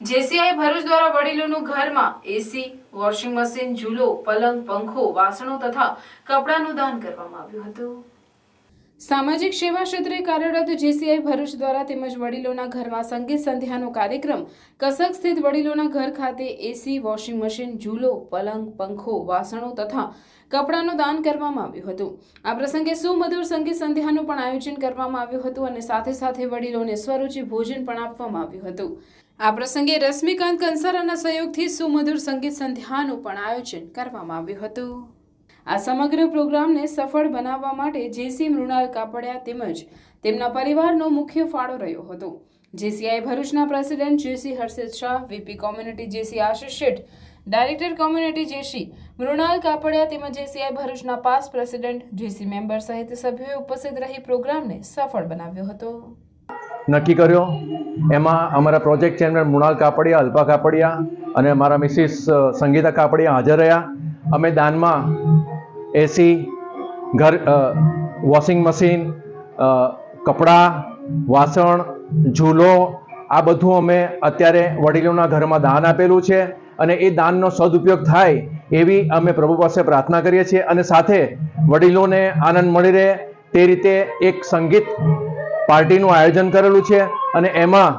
JCI Bharuch દ્વારા વડીલોનું ઘરમાં એસી, washing machine, ઝૂલો, પલંગ, પંખો, વાસણો તથા કપડાનું દાન કરવામાં આવ્યું હતું। સામાજિક સેવા ક્ષેત્રે કાર્યરત જેસીઆઈ ભરૂચ દ્વારા તેમજ વડીલોના ઘરમાં સંગીત સંધ્યાનો કાર્યક્રમ કસક સ્થિત વડીલોના ઘર ખાતે એસી, વોશિંગ મશીન, ઝૂલો, પલંગ, પંખો, વાસણો તથા કપડાનું દાન કરવામાં આવ્યું હતું। આ પ્રસંગે સુમધુર સંગીત સંધ્યાનું પણ આયોજન કરવામાં આવ્યું હતું અને સાથે સાથે વડીલોને સ્વરૂચિ ભોજન પણ આપવામાં આવ્યું હતું। આ પ્રસંગે રશ્મિકાંત કંસારાના સહયોગથી સુમધુર સંગીત સંધ્યાનું પણ આયોજન કરવામાં આવ્યું હતું। આ સમગ્ર પ્રોગ્રામને સફળ બનાવવા માટે જેસી મૃણાલ કાપડિયા તેમજ તેમના પરિવારનો મુખ્ય ફાળો રહ્યો હતો। જેસીઆઈ ભરૂચના પ્રેસિડેન્ટ જેસી હર્ષિત શાહ, વીપી કોમ્યુનિટી જેસી આશિષ શેઠ, ડાયરેક્ટર કોમ્યુનિટી જેસી મૃણાલ કાપડિયા તેમજ જેસીઆઈ ભરૂચના પાસ્ટ પ્રેસિડેન્ટ, જેસી મેમ્બર સહિત સભ્યોએ ઉપસ્થિત રહી પ્રોગ્રામને સફળ બનાવ્યો હતો। નક્કી કર્યો એમાં અમારા પ્રોજેક્ટ ચેરમેન મૃણાલ કાપડિયા, અલ્પા કાપડિયા અને અમારા મિસિસ સંગીતા કાપડિયા હાજર રહ્યા। અમે દાનમાં એસી, ઘર વોશિંગ મશીન, કપડાં, વાસણ, ઝૂલો આ બધું અમે અત્યારે વડીલોના ઘરમાં દાન આપેલું છે અને એ દાનનો સદુપયોગ થાય એવી અમે પ્રભુ પાસે પ્રાર્થના કરીએ છીએ અને સાથે વડીલોને આનંદ મળી રહે તે રીતે એક સંગીત પાર્ટીનું આયોજન કરેલું છે અને એમાં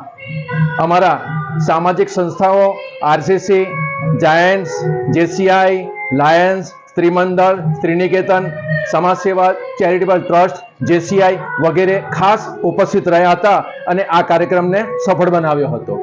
અમારા સામાજિક સંસ્થાઓ આરસીસી, જાયન્ટ્સ, જેસીઆઈ, લાયન્સ, સ્ત્રીમંડળ, સ્ત્રીનિકેતન, સમાજ સેવા ચેરિટેબલ ટ્રસ્ટ, જેસીઆઈ વગેરે ખાસ ઉપસ્થિત રહ્યા હતા અને આ કાર્યક્રમને સફળ બનાવ્યો હતો।